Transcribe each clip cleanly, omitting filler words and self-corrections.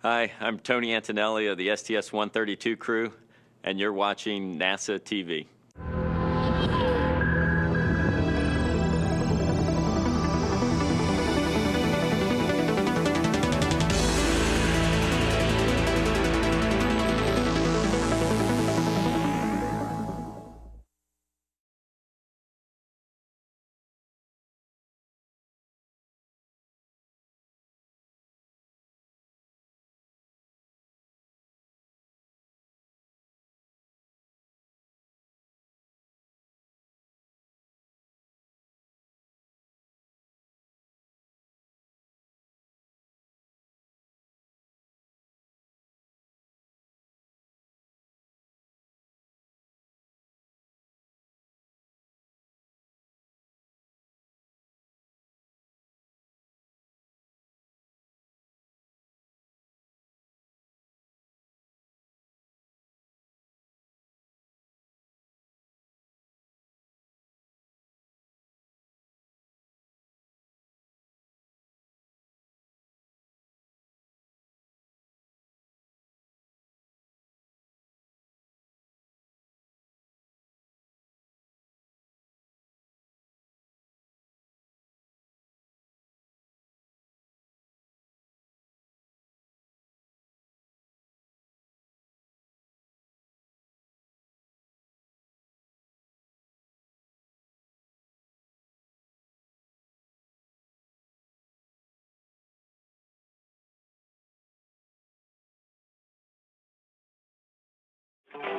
Hi, I'm Tony Antonelli of the STS-132 crew, and you're watching NASA TV.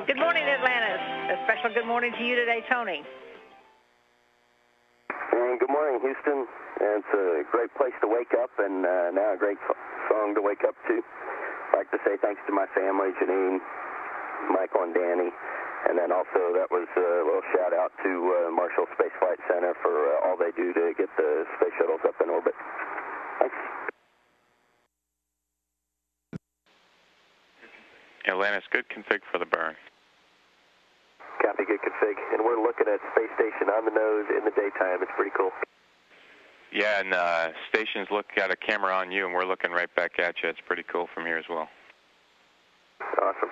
Good morning, Atlantis. A special good morning to you today, Tony. And good morning, Houston. And it's a great place to wake up, and now a great song to wake up to. I'd like to say thanks to my family, Janine, Michael, and Danny. And then also that was a little shout out to Marshall Space Flight Center for all they do to get the space shuttles up in orbit. Thanks. Atlantis, good config for the burn. Copy, good config. And we're looking at space station on the nose in the daytime. It's pretty cool. Yeah, and stations look at a camera on you, and we're looking right back at you. It's pretty cool from here as well. Awesome.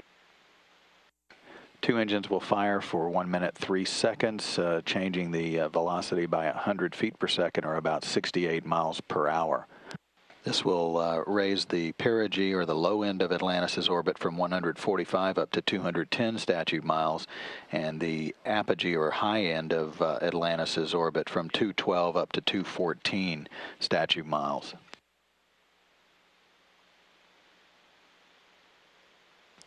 2 engines will fire for 1 minute 3 seconds, changing the velocity by 100 feet per second, or about 68 miles per hour. This will raise the perigee, or the low end of Atlantis' orbit, from 145 up to 210 statute miles, and the apogee, or high end of Atlantis' orbit, from 212 up to 214 statute miles.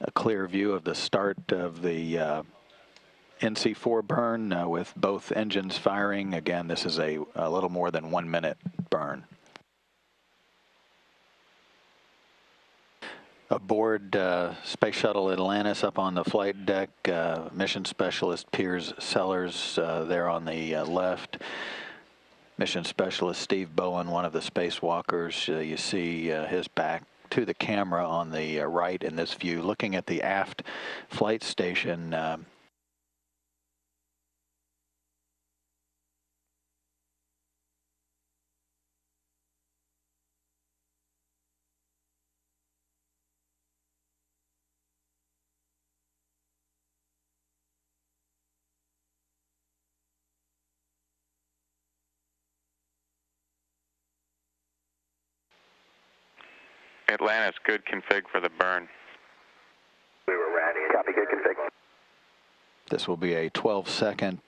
A clear view of the start of the NC4 burn with both engines firing. Again, this is a little more than 1 minute burn. Aboard Space Shuttle Atlantis, up on the flight deck, Mission Specialist Piers Sellers there on the left. Mission Specialist Steve Bowen, one of the spacewalkers. You see his back to the camera on the right in this view, looking at the aft flight station. Atlantis, good config for the burn. We were ready. Copy, good config. This will be a 12-second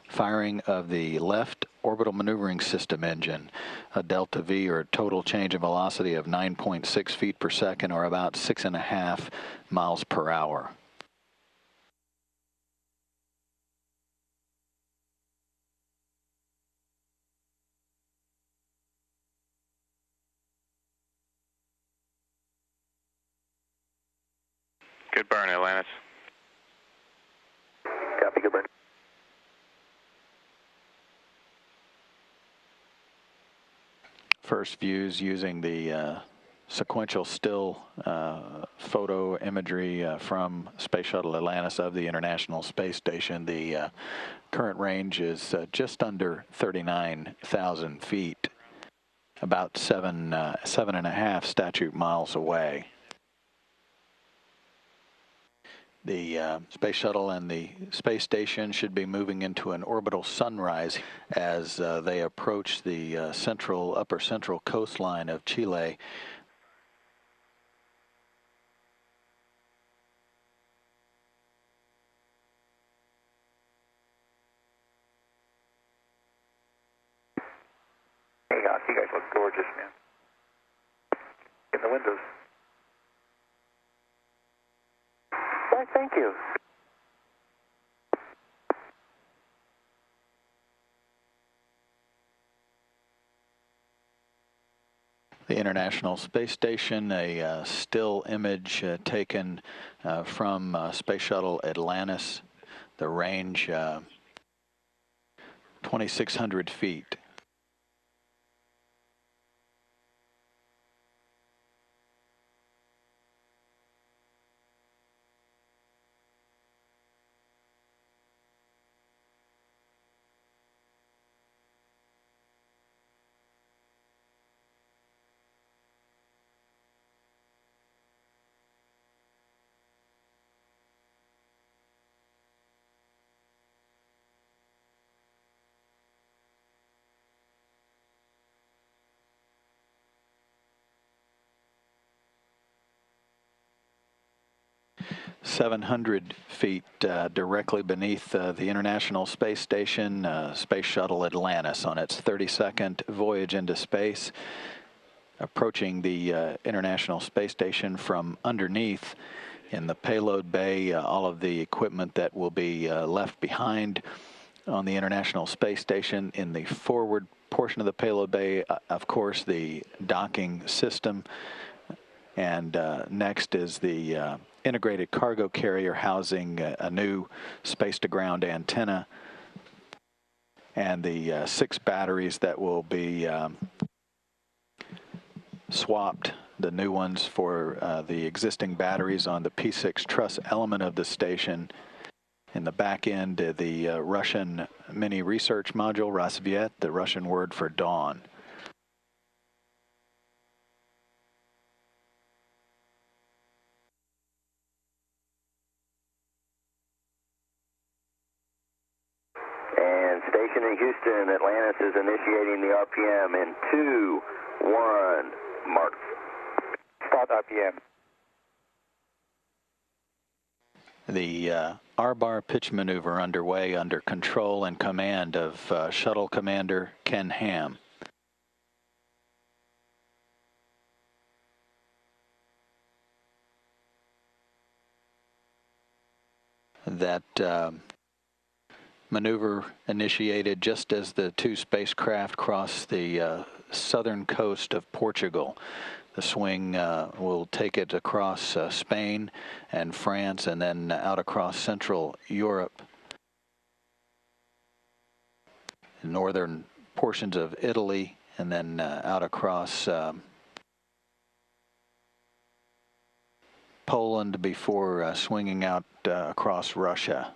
firing of the left orbital maneuvering system engine, a delta V, or a total change in velocity of 9.6 feet per second, or about 6.5 miles per hour. Good burn, Atlantis. Copy, good burn. First views using the sequential still photo imagery from Space Shuttle Atlantis of the International Space Station. The current range is just under 39,000 feet. about 7.5 statute miles away. The space shuttle and the space station should be moving into an orbital sunrise as they approach the upper central coastline of Chile. Hey, guys, you guys look gorgeous, man. In the windows. Why, thank you. The International Space Station, a still image taken from Space Shuttle Atlantis, the range 2,600 feet. .700 feet directly beneath the International Space Station, Space Shuttle Atlantis on its 32nd voyage into space, approaching the International Space Station from underneath in the payload bay. All of the equipment that will be left behind on the International Space Station. In the forward portion of the payload bay, of course, the docking system. And next is the integrated cargo carrier housing a new space-to-ground antenna, and the 6 batteries that will be swapped, the new ones for the existing batteries on the P6 truss element of the station. In the back end, the Russian mini research module, Rassvet, the Russian word for dawn. And station in Houston, Atlantis is initiating the RPM in 2, 1, mark. Start RPM. The R-bar pitch maneuver underway under control and command of Shuttle Commander Ken Ham. That maneuver initiated just as the 2 spacecraft crossed the southern coast of Portugal. The swing will take it across Spain and France, and then out across Central Europe, northern portions of Italy, and then out across Poland before swinging out across Russia.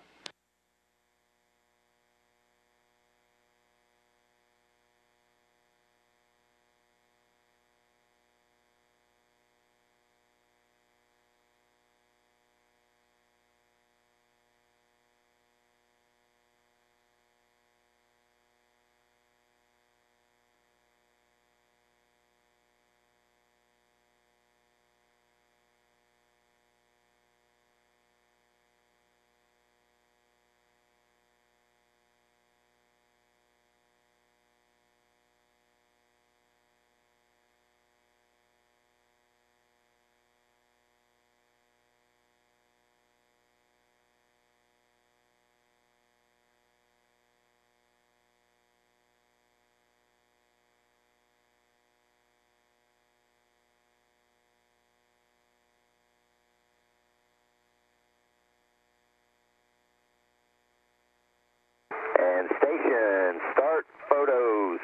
And station, start photos.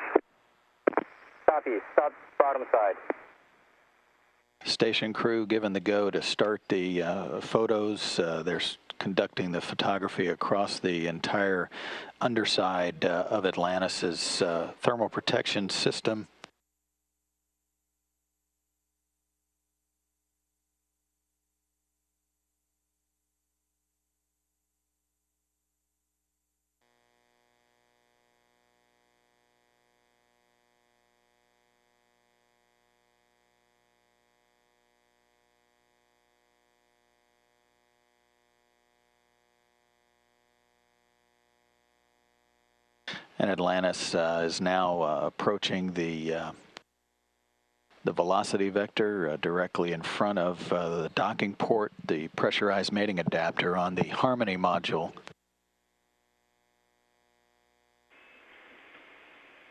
Copy. Start bottom side. Station crew given the go to start the photos. They're conducting the photography across the entire underside of Atlantis's thermal protection system. And Atlantis is now approaching the velocity vector directly in front of the docking port, the pressurized mating adapter on the Harmony module.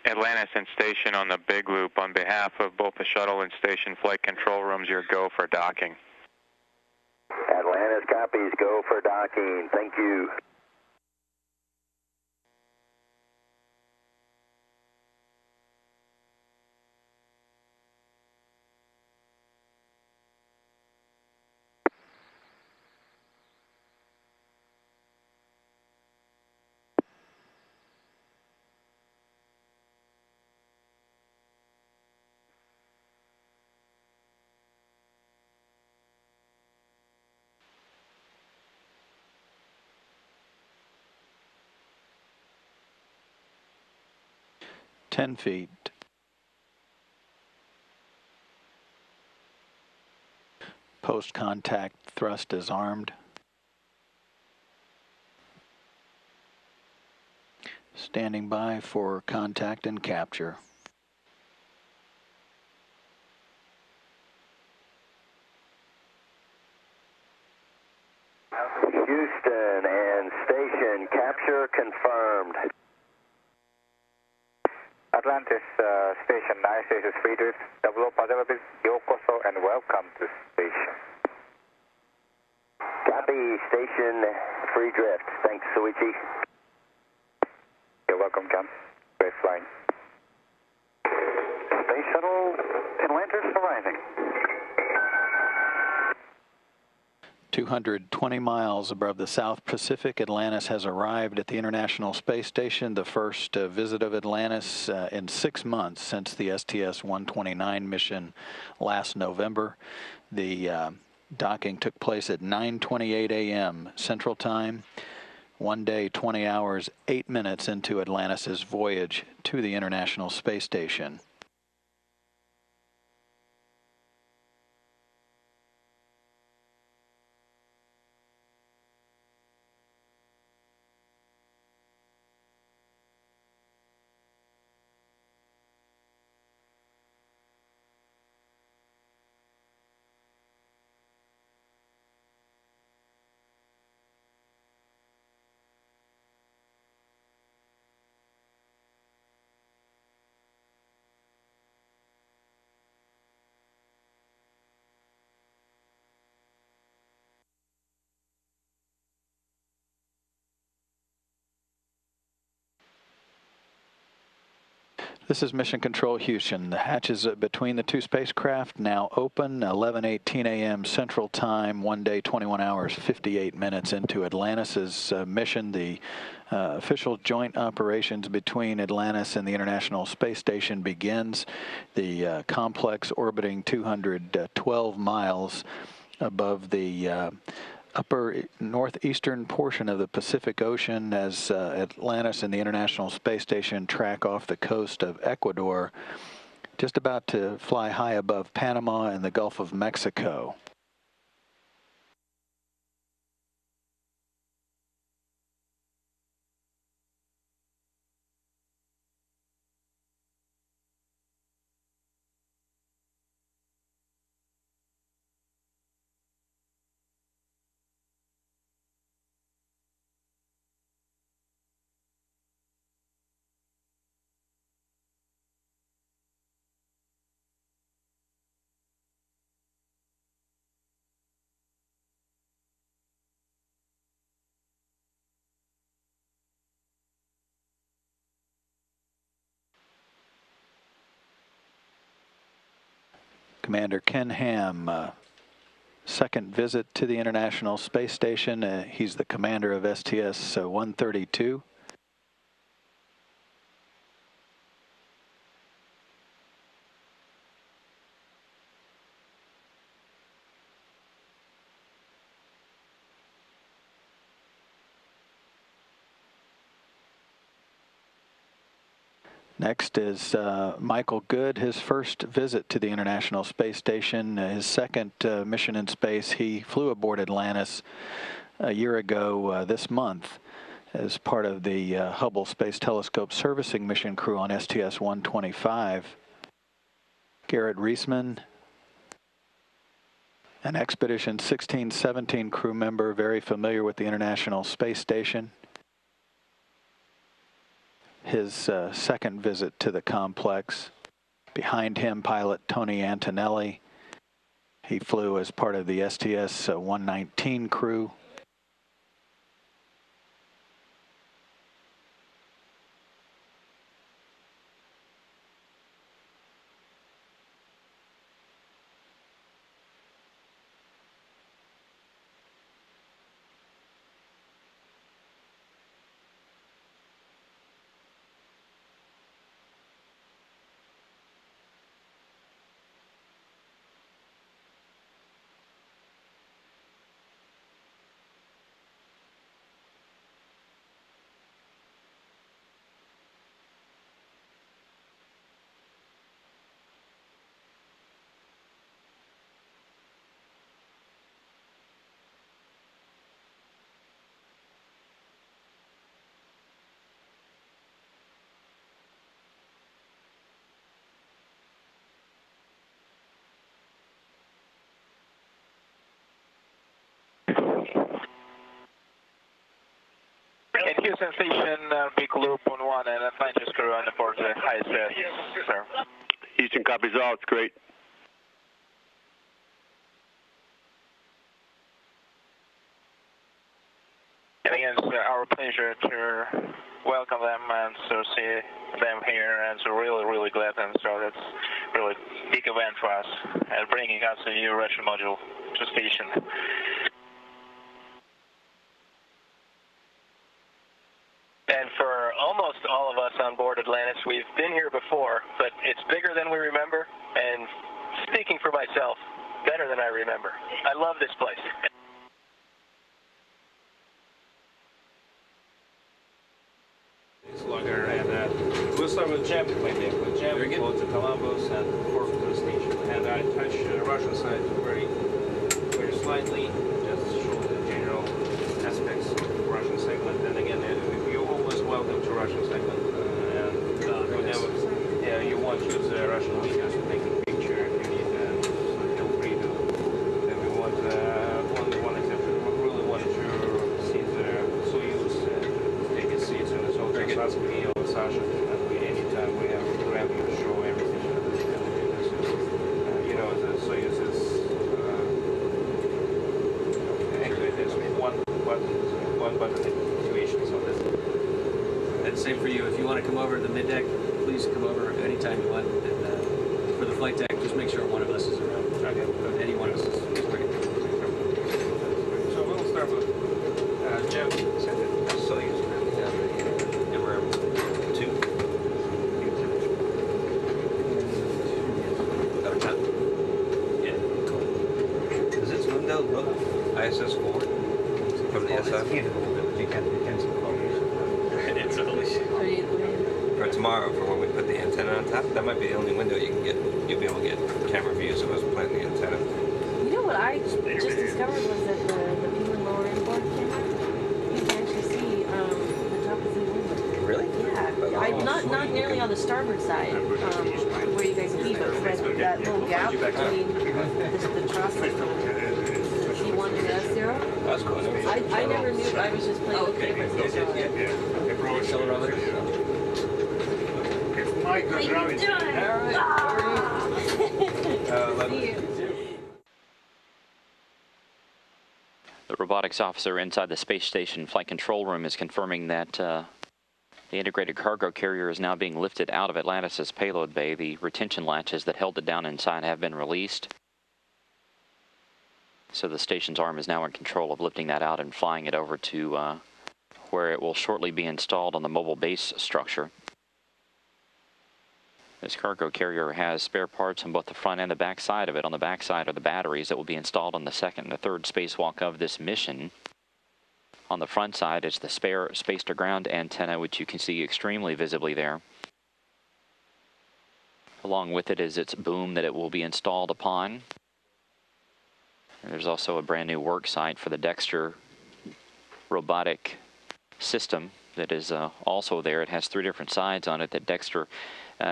Atlantis and station on the big loop. On behalf of both the shuttle and station flight control rooms, your go for docking. Atlantis copies, go for docking. Thank you. Ten feet. Post-contact thrust is armed. Standing by for contact and capture. Houston and station capture confirmed. Atlantis station 9 stations free drift. 00 yokoso and welcome to station. Copy, station free drift. Thanks, Soichi. You're welcome, John. Great flying. Space shuttle Atlantis arriving. 220 miles above the South Pacific, Atlantis has arrived at the International Space Station, the first visit of Atlantis in 6 months since the STS-129 mission last November. The docking took place at 9:28 a.m. Central Time, 1 day, 20 hours, 8 minutes into Atlantis's voyage to the International Space Station. This is Mission Control Houston. The hatches between the two spacecraft now open, 11:18 a.m. Central Time, 1 day, 21 hours, 58 minutes into Atlantis's mission. The official joint operations between Atlantis and the International Space Station begins. The complex orbiting 212 miles above the upper northeastern portion of the Pacific Ocean as Atlantis and the International Space Station track off the coast of Ecuador, just about to fly high above Panama and the Gulf of Mexico. Commander Ken Ham, second visit to the International Space Station. He's the commander of STS-132. Next is Michael Good, his first visit to the International Space Station, his second mission in space. He flew aboard Atlantis a year ago this month as part of the Hubble Space Telescope servicing mission crew on STS-125. Garrett Reisman, an Expedition 1617 crew member, very familiar with the International Space Station. His second visit to the complex. Behind him, pilot Tony Antonelli. He flew as part of the STS-119 crew. At Houston Station, big loop on 1 and Atlantis crew on the port, highest sir. Houston copies all, it's great. And again, it's our pleasure to welcome them and to see them here, and so really glad, and so that's really big event for us, and bringing us a new Russian module to station. And for almost all of us on board Atlantis, we've been here before, but it's bigger than we remember, and speaking for myself, better than I remember. I love this place. Slugger, and we'll start with Jam plane there. With Jam, we go to Columbus and forward to the station. And I touch the Russian side very slightly, just to show the general aspects of the Russian segment. And again, you're always welcome to Russian segment. Whenever you want to use the Russian videos to take a picture if you need, so feel free to. Then we want one exception. We really want to see the Soyuz take its seats in the Soyuz. Ask me or Sasha, and anytime we have to grab you to show everything. You know, the Soyuz is actually there's one button activation, so that's. And same for you. If you want to come over to the mid-deck, please come over anytime you want. And for the flight deck, just make sure one of us is around. Okay. Any one of us is great. So we'll start with Jeff. Soyuz. Number 2. Over time. Yeah. Cool. Does this window look ISS-4 from the SI? For tomorrow, for when we put the antenna on top, that might be the only window you can get. You'll be able to get camera views of us planting the antenna. You know what I just discovered was that the people in lower inboard camera, you can actually see the top of the window. Really? Yeah. Not nearly on the starboard side, where you guys leave it, but that little gap between the top of the T1 and S0. That's cool. I never knew. I was just playing with cameras. How you doing? All right. The robotics officer inside the space station flight control room is confirming that the integrated cargo carrier is now being lifted out of Atlantis' payload bay. The retention latches that held it down inside have been released. So the station's arm is now in control of lifting that out and flying it over to where it will shortly be installed on the mobile base structure. This cargo carrier has spare parts on both the front and the back side of it. On the back side are the batteries that will be installed on the second and the third spacewalk of this mission. On the front side is the spare space-to-ground antenna, which you can see extremely visibly there. Along with it is its boom that it will be installed upon. There's also a brand new work site for the Dexter robotic system that is also there. It has 3 different sides on it that Dexter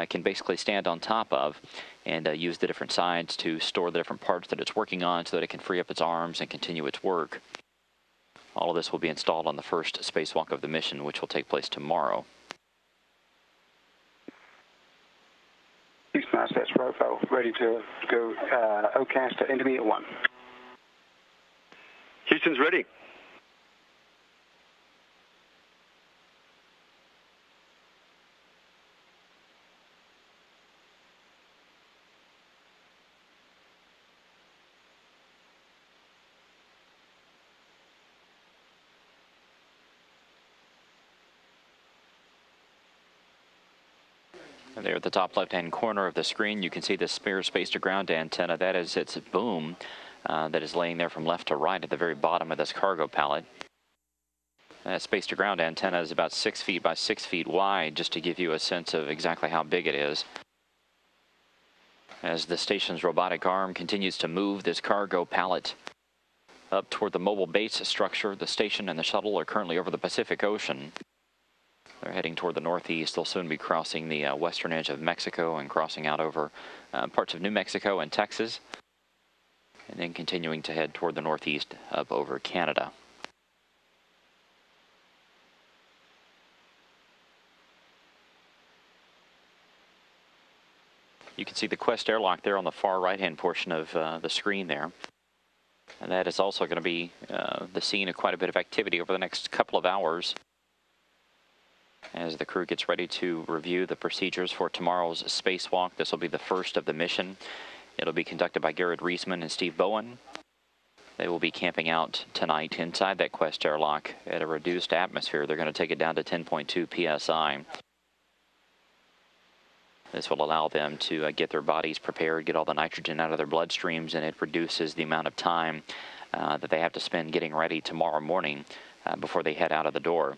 can basically stand on top of and use the different sides to store the different parts that it's working on so that it can free up its arms and continue its work. All of this will be installed on the first spacewalk of the mission, which will take place tomorrow. Houston ISS Rovo, ready to go OCAS to intermediate 1. Houston's ready. And there at the top left-hand corner of the screen, you can see the spare space-to-ground antenna. That is its boom that is laying there from left to right at the very bottom of this cargo pallet. That space-to-ground antenna is about 6 feet by 6 feet wide, just to give you a sense of exactly how big it is. As the station's robotic arm continues to move this cargo pallet up toward the mobile base structure, the station and the shuttle are currently over the Pacific Ocean. They're heading toward the northeast. They'll soon be crossing the western edge of Mexico and crossing out over parts of New Mexico and Texas, and then continuing to head toward the northeast up over Canada. You can see the Quest airlock there on the far right-hand portion of the screen there. And that is also going to be the scene of quite a bit of activity over the next couple of hours, as the crew gets ready to review the procedures for tomorrow's spacewalk. This will be the first of the mission. It'll be conducted by Garrett Reisman and Steve Bowen. They will be camping out tonight inside that Quest airlock at a reduced atmosphere. They're going to take it down to 10.2 psi. This will allow them to get their bodies prepared, get all the nitrogen out of their bloodstreams, and it reduces the amount of time that they have to spend getting ready tomorrow morning before they head out of the door.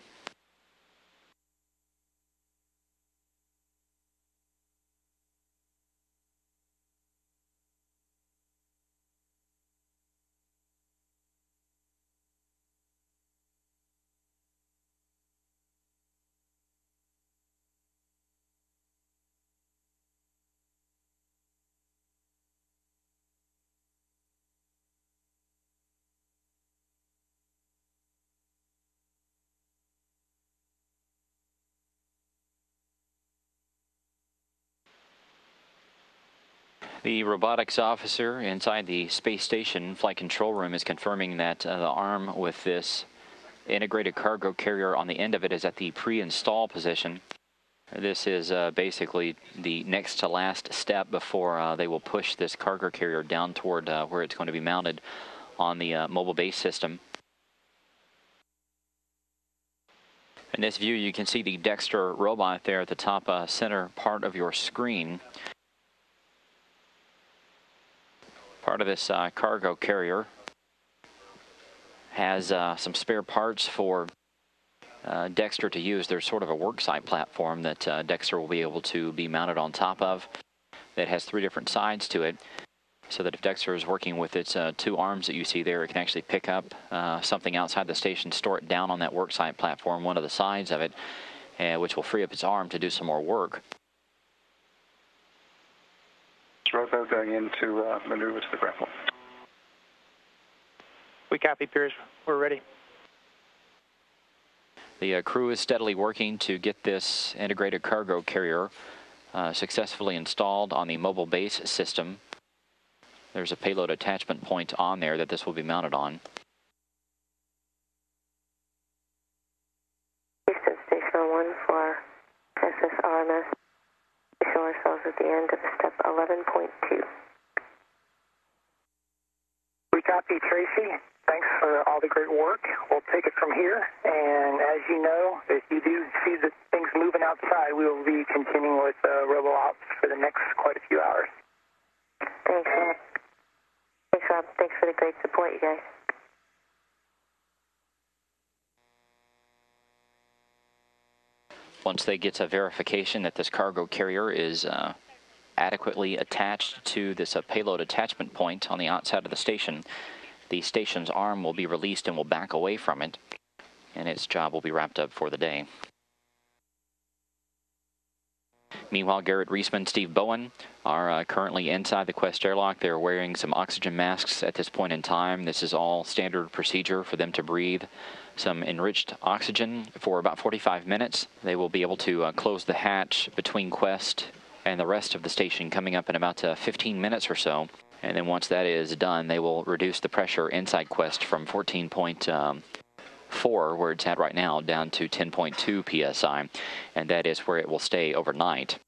The robotics officer inside the space station flight control room is confirming that the arm with this integrated cargo carrier on the end of it is at the pre-install position. This is basically the next to last step before they will push this cargo carrier down toward where it's going to be mounted on the mobile base system. In this view, you can see the Dexter robot there at the top center part of your screen. Part of this cargo carrier has some spare parts for Dexter to use. There's sort of a worksite platform that Dexter will be able to be mounted on top of that has 3 different sides to it, so that if Dexter is working with its 2 arms that you see there, it can actually pick up something outside the station, store it down on that worksite platform, one of the sides of it, which will free up its arm to do some more work. Rovo going into maneuver to the grapple. We copy, Piers. We're ready. The crew is steadily working to get this integrated cargo carrier successfully installed on the mobile base system. There's a payload attachment point on there that this will be mounted on. Houston, Station 1 for SSRMS. We show ourselves at the end of step 11.2. We copy, Tracy. Thanks for all the great work. We'll take it from here. And as you know, if you do see the things moving outside, we will be continuing with RoboOps for the next quite a few hours. Thanks, Rob. Thanks, Rob. Thanks for the great support, you guys. Once they get a verification that this cargo carrier is adequately attached to this payload attachment point on the outside of the station's arm will be released and will back away from it. and its job will be wrapped up for the day. Meanwhile, Garrett Reisman, Steve Bowen are currently inside the Quest airlock. They're wearing some oxygen masks at this point in time. This is all standard procedure for them to breathe some enriched oxygen for about 45 minutes. They will be able to close the hatch between Quest and the rest of the station coming up in about 15 minutes or so. And then once that is done, they will reduce the pressure inside Quest from 14.4, where it's at right now, down to 10.2 psi, and that is where it will stay overnight.